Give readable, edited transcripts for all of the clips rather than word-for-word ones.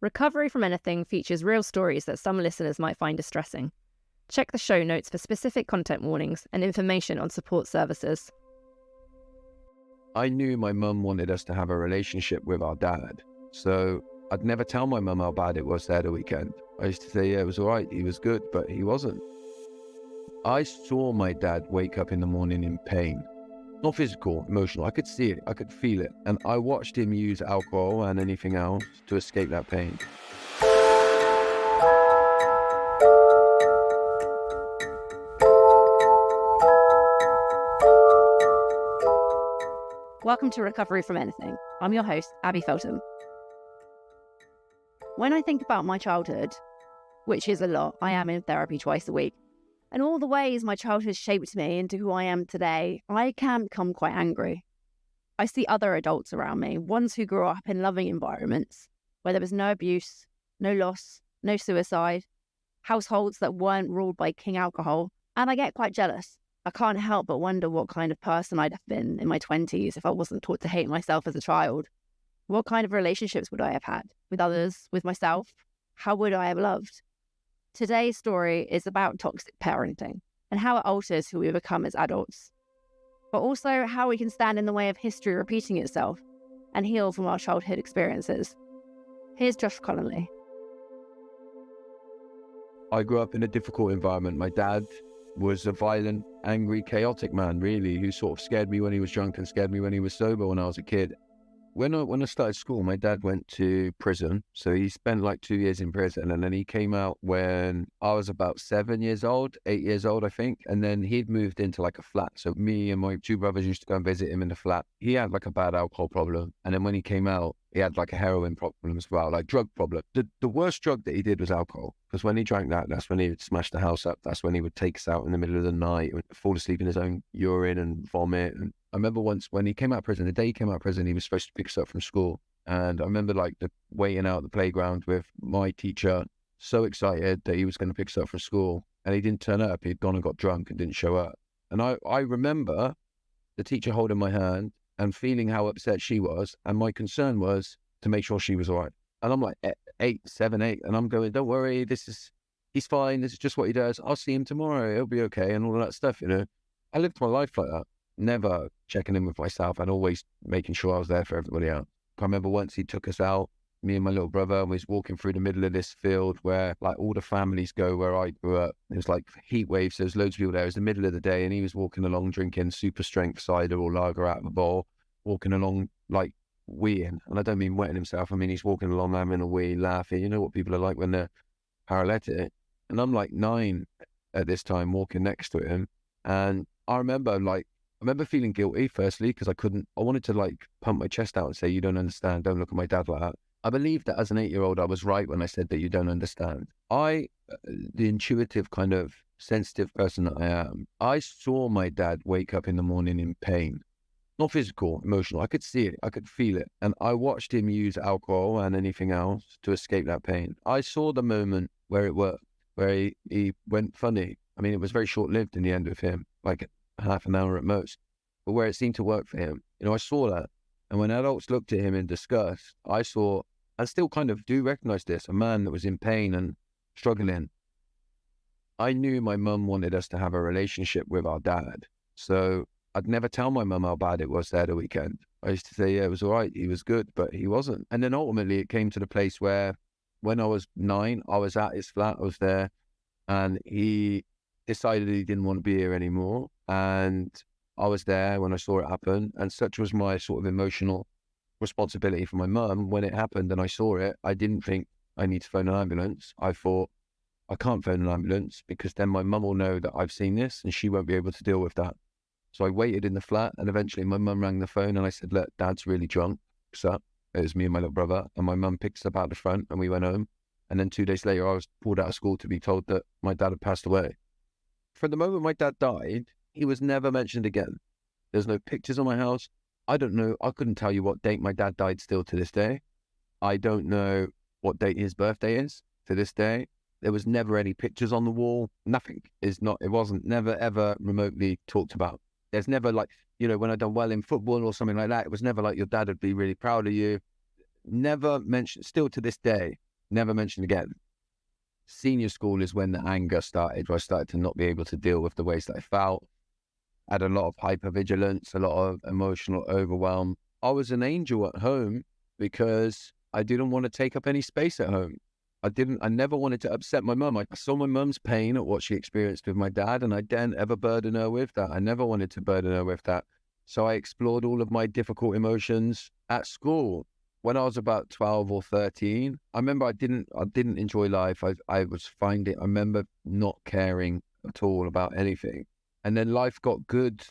Recovery from Anything features real stories that some listeners might find distressing. Check the show notes for specific content warnings and information on support services. I knew my mum wanted us to have a relationship with our dad, so I'd never tell my mum how bad it was there the weekend. I used to say, yeah, it was all right, he was good, but he wasn't. I saw my dad wake up in the morning in pain. Not physical, emotional. I could see it, I could feel it. And I watched him use alcohol and anything else to escape that pain. Welcome to Recovery from Anything. I'm your host, Abby Feltham. When I think about my childhood, which is a lot, I am in therapy twice a week, and all the ways my childhood shaped me into who I am today, I can become quite angry. I see other adults around me, ones who grew up in loving environments, where there was no abuse, no loss, no suicide, households that weren't ruled by king alcohol, and I get quite jealous. I can't help but wonder what kind of person I'd have been in my 20s if I wasn't taught to hate myself as a child. What kind of relationships would I have had with others, with myself? How would I have loved? Today's story is about toxic parenting and how it alters who we become as adults, but also how we can stand in the way of history repeating itself and heal from our childhood experiences. Here's Josh Connolly. I grew up in a difficult environment. My dad was a violent, angry, chaotic man, really, who sort of scared me when he was drunk and scared me when he was sober when I was a kid. When I started school, my dad went to prison. So he spent like 2 years in prison, and then he came out when I was about 8 years old, I think. And then he'd moved into like a flat. So me and my two brothers used to go and visit him in the flat. He had like a bad alcohol problem. And then when he came out, he had like a heroin problem as well, like drug problem. The worst drug that he did was alcohol, because when he drank that, that's when he would smash the house up. That's when he would take us out in the middle of the night, and fall asleep in his own urine and vomit. And I remember once when he came out of prison, the day he came out of prison, he was supposed to pick us up from school. And I remember like waiting out the playground with my teacher, so excited that he was going to pick us up from school. And he didn't turn up. He'd gone and got drunk and didn't show up. And I remember the teacher holding my hand and feeling how upset she was. And my concern was to make sure she was all right. And I'm like 7, 8. And I'm going, don't worry, he's fine. This is just what he does. I'll see him tomorrow. He'll be okay. And all of that stuff, you know. I lived my life like that. Never checking in with myself and always making sure I was there for everybody else. I remember once he took us out, me and my little brother, and we was walking through the middle of this field where like all the families go where I grew up. It was like heat waves. There was loads of people there. It was the middle of the day, and he was walking along drinking super strength cider or lager out of a bowl, walking along like weeing. And I don't mean wetting himself. I mean, he's walking along having a wee, laughing. You know what people are like when they're paralytic. And I'm like 9 at this time walking next to him. And I remember feeling guilty, firstly, because I wanted to like pump my chest out and say, you don't understand, don't look at my dad like that. I believe that as an 8-year-old, I was right when I said that you don't understand. The intuitive kind of sensitive person that I am, I saw my dad wake up in the morning in pain. Not physical, emotional. I could see it, I could feel it. And I watched him use alcohol and anything else to escape that pain. I saw the moment where it worked, where he went funny. I mean, it was very short-lived in the end with him, like half an hour at most, but where it seemed to work for him. You know, I saw that. And when adults looked at him in disgust, I saw, and still kind of do recognize this, a man that was in pain and struggling. I knew my mum wanted us to have a relationship with our dad. So I'd never tell my mum how bad it was there the weekend. I used to say, yeah, it was all right, he was good, but he wasn't. And then ultimately it came to the place where when I was 9, I was at his flat, I was there, and he decided he didn't want to be here anymore. And I was there when I saw it happen. And such was my sort of emotional responsibility for my mum. When it happened and I saw it, I didn't think I need to phone an ambulance. I thought, I can't phone an ambulance because then my mum will know that I've seen this and she won't be able to deal with that. So I waited in the flat, and eventually my mum rang the phone and I said, look, Dad's really drunk. So it was me and my little brother, and my mum picked us up out the front and we went home. And then 2 days later, I was pulled out of school to be told that my dad had passed away. From the moment my dad died, he was never mentioned again. There's no pictures on my house. I don't know. I couldn't tell you what date my dad died still to this day. I don't know what date his birthday is to this day. There was never any pictures on the wall. Nothing. It wasn't never ever remotely talked about. There's never like, you know, when I'd done well in football or something like that, it was never like your dad would be really proud of you. Never mentioned, still to this day. Never mentioned again. Senior school is when the anger started, where I started to not be able to deal with the ways that I felt. I had a lot of hypervigilance, a lot of emotional overwhelm. I was an angel at home because I didn't want to take up any space at home. I never wanted to upset my mum. I saw my mum's pain at what she experienced with my dad, and I didn't ever burden her with that. I never wanted to burden her with that. So I explored all of my difficult emotions at school. When I was about 12 or 13, I remember I didn't enjoy life. I remember not caring at all about anything. And then life got good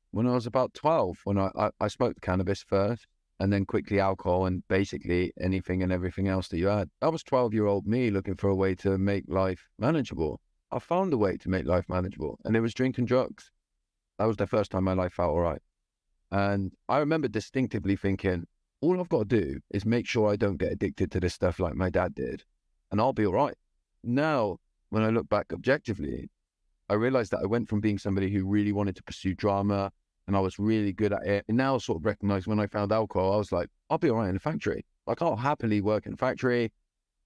when I was about 12, when I smoked cannabis first, and then quickly alcohol, and basically anything and everything else that you had. That was 12-year-old me looking for a way to make life manageable. I found a way to make life manageable, and it was drinking drugs. That was the first time my life felt all right. And I remember distinctively thinking, all I've got to do is make sure I don't get addicted to this stuff like my dad did, and I'll be all right. Now, when I look back objectively, I realized that I went from being somebody who really wanted to pursue drama, and I was really good at it. And now I sort of recognize when I found alcohol, I was like, I'll be all right in the factory. Like, I'll happily work in a factory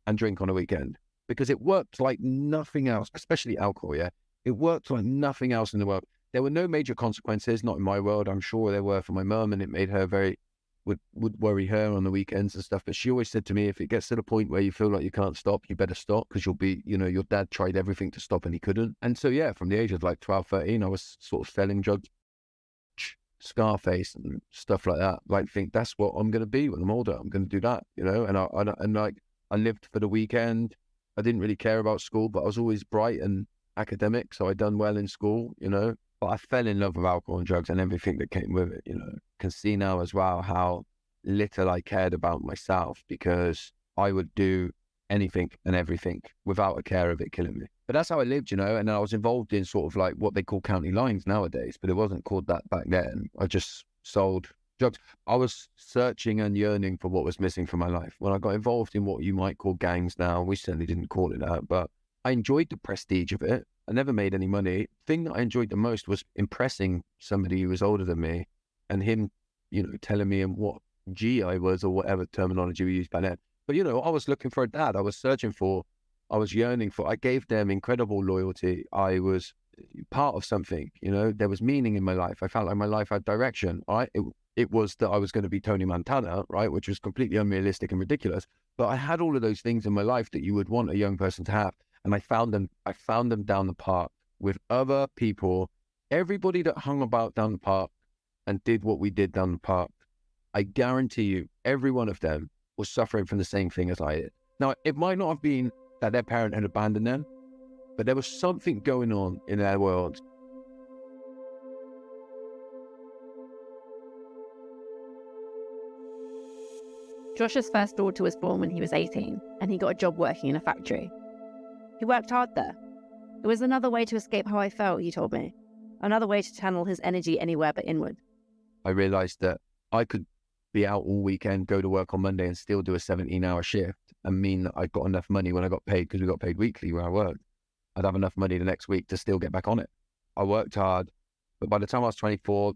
and drink on a weekend, because it worked like nothing else, especially alcohol, yeah? It worked like nothing else in the world. There were no major consequences, not in my world. I'm sure there were for my mum, and it made her would worry her on the weekends and stuff. But she always said to me, if it gets to the point where you feel like you can't stop, you better stop, because you'll be, your dad tried everything to stop and he couldn't. And so, yeah, from the age of like 12, 13, I was sort of selling drugs, Scarface and stuff like that. Like, think that's what I'm going to be when I'm older. I'm going to do that, and I lived for the weekend. I didn't really care about school, but I was always bright and academic. So I done well in school, but I fell in love with alcohol and drugs and everything that came with it, Can see now as well how little I cared about myself, because I would do anything and everything without a care of it killing me. But that's how I lived, and I was involved in sort of like what they call county lines nowadays, but it wasn't called that back then. I just sold drugs. I was searching and yearning for what was missing from my life. When I got involved in what you might call gangs now, we certainly didn't call it that, but I enjoyed the prestige of it. I never made any money. The thing that I enjoyed the most was impressing somebody who was older than me, and him, telling me what G I was, or whatever terminology we used by then. But, I was looking for a dad. I was searching for, I was yearning for, I gave them incredible loyalty. I was part of something, there was meaning in my life. I felt like my life had direction, right? It was that I was going to be Tony Montana, right? Which was completely unrealistic and ridiculous. But I had all of those things in my life that you would want a young person to have. And I found them down the park with other people. Everybody that hung about down the park and did what we did down the park, I guarantee you, every one of them was suffering from the same thing as I did. Now, it might not have been that their parent had abandoned them, but there was something going on in their world. Josh's first daughter was born when he was 18, and he got a job working in a factory. He worked hard there. It was another way to escape how I felt, he told me. Another way to channel his energy anywhere but inward. I realized that I could be out all weekend, go to work on Monday and still do a 17-hour shift, and mean that I got enough money when I got paid, because we got paid weekly where I worked. I'd have enough money the next week to still get back on it. I worked hard, but by the time I was 24,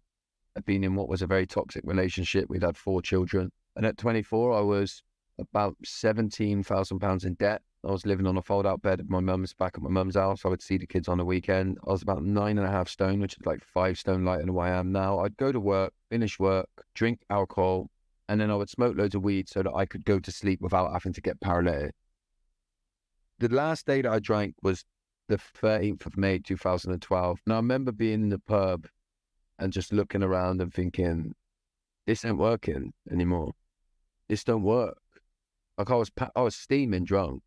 I'd been in what was a very toxic relationship. We'd had 4 children. And at 24, I was about £17,000 in debt. I was living on a fold-out bed at my mum's, back at my mum's house. I would see the kids on the weekend. I was about 9.5 stone, which is like 5 stone lighter than what I am now. I'd go to work, finish work, drink alcohol, and then I would smoke loads of weed so that I could go to sleep without having to get paralytic. The last day that I drank was the 13th of May, 2012. Now, I remember being in the pub and just looking around and thinking, this ain't working anymore. This don't work. Like, I was steaming drunk.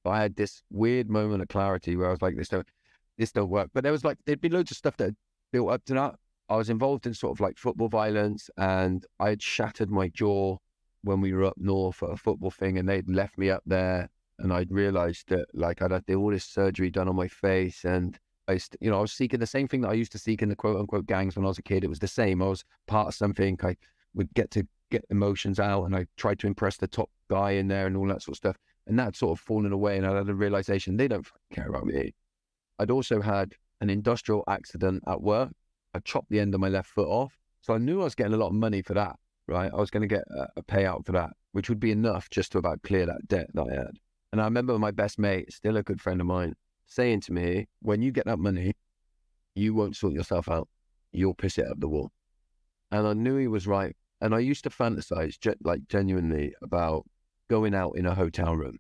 But I had this weird moment of clarity where I was like, this don't work. But there'd be loads of stuff that had built up to that. I was involved in sort of like football violence, and I had shattered my jaw when we were up north at a football thing, and they'd left me up there, and I'd realized that like I'd had all this surgery done on my face, and I was seeking the same thing that I used to seek in the quote unquote gangs when I was a kid. It was the same. I was part of something. I would get emotions out, and I tried to impress the top guy in there and all that sort of stuff. And that sort of fallen away, and I had a realization they don't care about me. I'd also had an industrial accident at work. I chopped the end of my left foot off. So I knew I was getting a lot of money for that, right? I was going to get a payout for that. which would be enough just to about clear that debt that I had. And I remember my best mate, still a good friend of mine, saying to me, when you get that money, you won't sort yourself out. You'll piss it up the wall. And I knew he was right. And I used to fantasize, genuinely, about going out in a hotel room.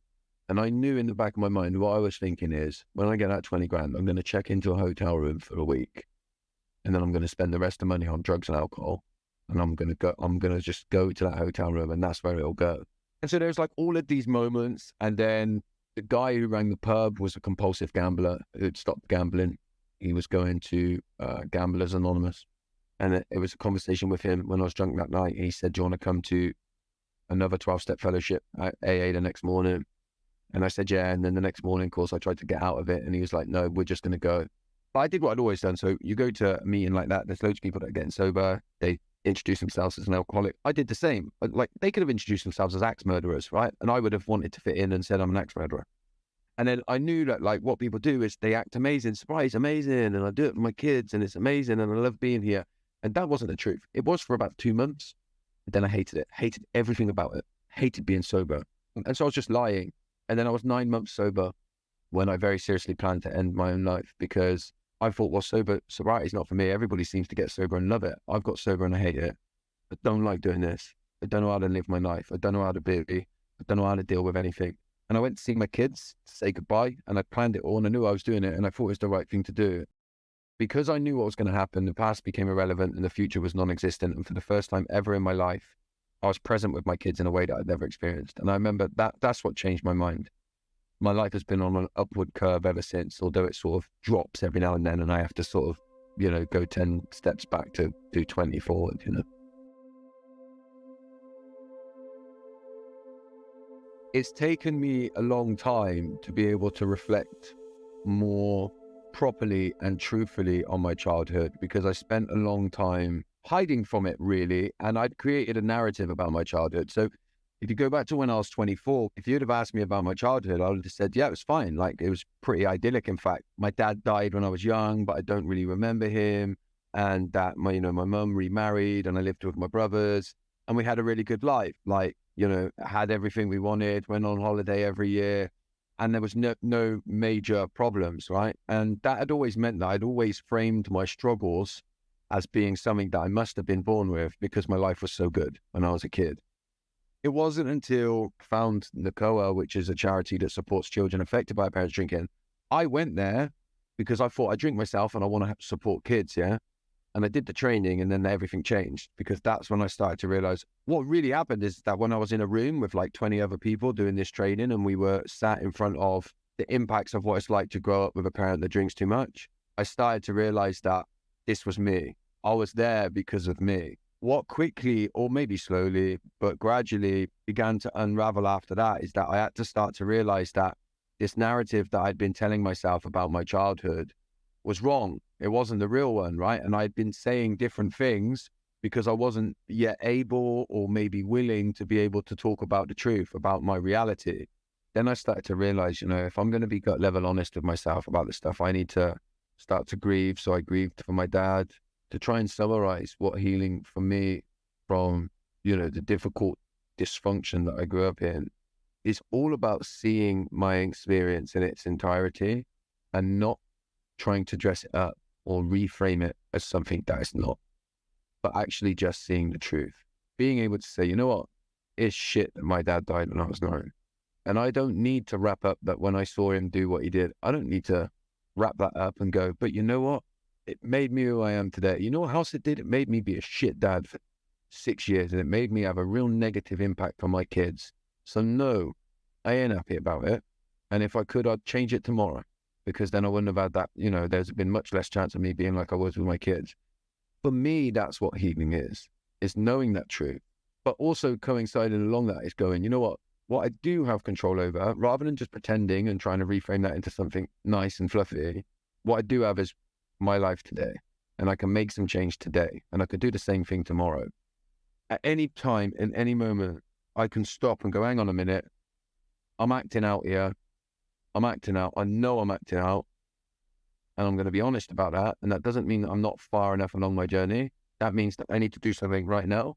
And I knew in the back of my mind, what I was thinking is, when I get that 20 grand, I'm going to check into a hotel room for a week. And then I'm going to spend the rest of the money on drugs and alcohol. And I'm going to just go to that hotel room, and that's where it'll go. And so there's like all of these moments. And then the guy who ran the pub was a compulsive gambler who'd stopped gambling. He was going to Gamblers Anonymous. And it was a conversation with him when I was drunk that night. He said, do you want to come to another 12-step fellowship at AA the next morning? And I said, yeah. And then the next morning, of course, I tried to get out of it. And he was like, no, we're just going to go. But I did what I'd always done. So you go to a meeting like that, there's loads of people that are getting sober. They introduce themselves as an alcoholic. I did the same. Like, they could have introduced themselves as axe murderers, right? And I would have wanted to fit in and said I'm an axe murderer. And then I knew that, like, what people do is they act amazing, surprise, amazing. And I do it for my kids and it's amazing. And I love being here. And that wasn't the truth. It was for about 2 months. And then I hated it, hated everything about it, hated being sober. And so I was just lying. And then I was 9 months sober when I very seriously planned to end my own life, because I thought, well, sobriety is not for me. Everybody seems to get sober and love it. I've got sober and I hate it. I don't like doing this. I don't know how to live my life. I don't know how to be. I don't know how to deal with anything. And I went to see my kids to say goodbye, and I planned it all, and I knew I was doing it, and I thought it was the right thing to do. Because I knew what was going to happen, the past became irrelevant and the future was non-existent. And for the first time ever in my life, I was present with my kids in a way that I'd never experienced. And I remember that's what changed my mind. My life has been on an upward curve ever since, although it sort of drops every now and then, and I have to sort of, go 10 steps back to do 20 forward, It's taken me a long time to be able to reflect more properly and truthfully on my childhood, because I spent a long time hiding from it, really, and I'd created a narrative about my childhood. So if you go back to when I was 24, if you'd have asked me about my childhood, I would have said, yeah, it was fine. Like, it was pretty idyllic. In fact, my dad died when I was young, but I don't really remember him. And that my mum remarried and I lived with my brothers and we had a really good life. Like, had everything we wanted, went on holiday every year, and there was no major problems, right? And that had always meant that I'd always framed my struggles as being something that I must have been born with, because my life was so good when I was a kid. It wasn't until I found NACOA, which is a charity that supports children affected by parents drinking. I went there because I thought I drink myself and I want to support kids, yeah? And I did the training, and then everything changed, because that's when I started to realize what really happened is that when I was in a room with like 20 other people doing this training, and we were sat in front of the impacts of what it's like to grow up with a parent that drinks too much, I started to realize that this was me. I was there because of me. What quickly, or maybe slowly, but gradually began to unravel after that is that I had to start to realize that this narrative that I'd been telling myself about my childhood was wrong. It wasn't the real one, right? And I'd been saying different things because I wasn't yet able or maybe willing to be able to talk about the truth, about my reality. Then I started to realize, if I'm going to be gut level honest with myself about this stuff, I need to start to grieve. So I grieved for my dad, to try and summarize what healing for me from, the difficult dysfunction that I grew up in is all about seeing my experience in its entirety and not trying to dress it up or reframe it as something that it's not, but actually just seeing the truth. Being able to say, you know what, it's shit that my dad died when I was 9. And I don't need to wrap up that when I saw him do what he did, I don't need to wrap that up and go, but you know what? It made me who I am today. You know what else it did? It made me be a shit dad for 6 years, and it made me have a real negative impact on my kids. So no, I ain't happy about it. And if I could, I'd change it tomorrow, because then I wouldn't have had that, there's been much less chance of me being like I was with my kids. For me, that's what healing is knowing that truth, but also coinciding along that is going, you know what I do have control over, rather than just pretending and trying to reframe that into something nice and fluffy, what I do have is my life today, and I can make some change today, and I could do the same thing tomorrow. At any time, in any moment, I can stop and go, hang on a minute, I'm acting out here. I'm acting out. I know I'm acting out, and I'm going to be honest about that. And that doesn't mean that I'm not far enough along my journey. That means that I need to do something right now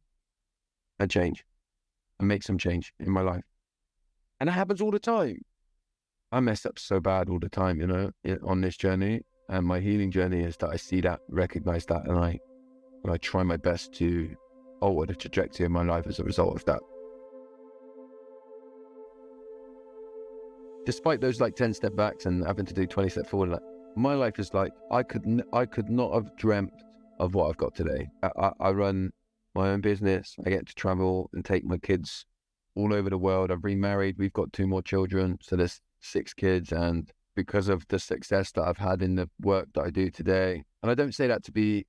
and change. and make some change in my life. And it happens all the time. I mess up so bad all the time, on this journey. And my healing journey is that I see that, recognize that, and I try my best to alter the trajectory of my life as a result of that. Despite those 10 step backs and having to do 20 step forward, my life is I could not have dreamt of what I've got today. I run my own business. I get to travel and take my kids all over the world. I've remarried. We've got 2 more children. So there's 6 kids. And because of the success that I've had in the work that I do today, and I don't say that to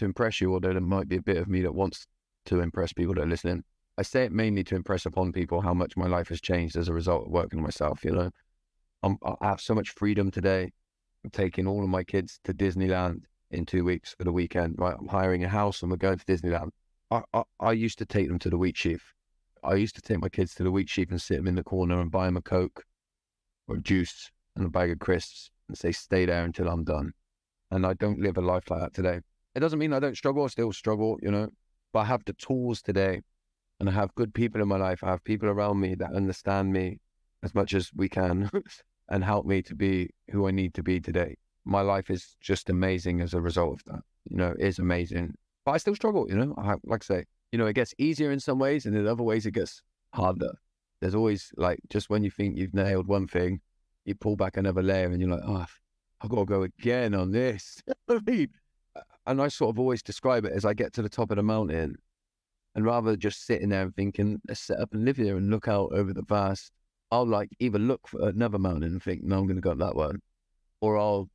impress you, although there might be a bit of me that wants to impress people that are listening. I say it mainly to impress upon people how much my life has changed as a result of working on myself. I have so much freedom today. I'm taking all of my kids to Disneyland in 2 weeks for the weekend. Right, I'm hiring a house and we're going to Disneyland. I used to take them to the Wheat Sheaf. I used to take my kids to the Wheat Sheaf and sit them in the corner and buy them a Coke or juice and a bag of crisps and say, stay there until I'm done. And I don't live a life like that today. It doesn't mean I don't struggle. I still struggle, but I have the tools today, and I have good people in my life. I have people around me that understand me as much as we can and help me to be who I need to be today. My life is just amazing as a result of that. It is amazing. But I still struggle, like I say, it gets easier in some ways, and in other ways it gets harder. There's always just when you think you've nailed one thing, you pull back another layer and you're like, oh, I've got to go again on this. And I sort of always describe it as I get to the top of the mountain, and rather than just sitting there and thinking, let's set up and live here and look out over the vast, I'll either look for another mountain and think, no, I'm going to go up that one, or I'll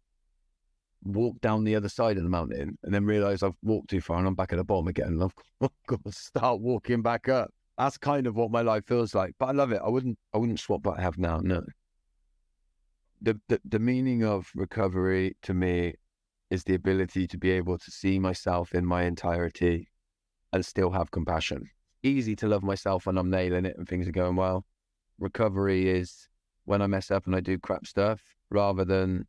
walk down the other side of the mountain and then realize I've walked too far and I'm back at the bottom again, and I've got to start walking back up. That's kind of what my life feels like, but I love it. I wouldn't swap what I have now. No. The meaning of recovery to me is the ability to be able to see myself in my entirety and still have compassion. Easy to love myself when I'm nailing it and things are going well. Recovery is when I mess up and I do crap stuff, rather than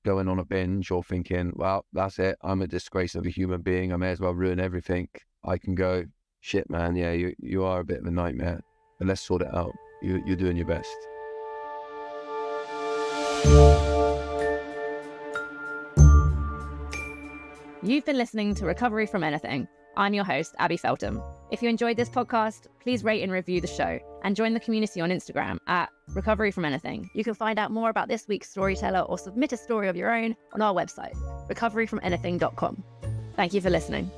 going on a binge or thinking, well, that's it, I'm a disgrace of a human being, I may as well ruin everything. I can go, shit, man, yeah, you are a bit of a nightmare, but let's sort it out. You're doing your best. You've been listening to Recovery from Anything. I'm your host, Abby Feltham. If you enjoyed this podcast, please rate and review the show and join the community on Instagram at Recovery from Anything. You can find out more about this week's storyteller or submit a story of your own on our website, recoveryfromanything.com. Thank you for listening.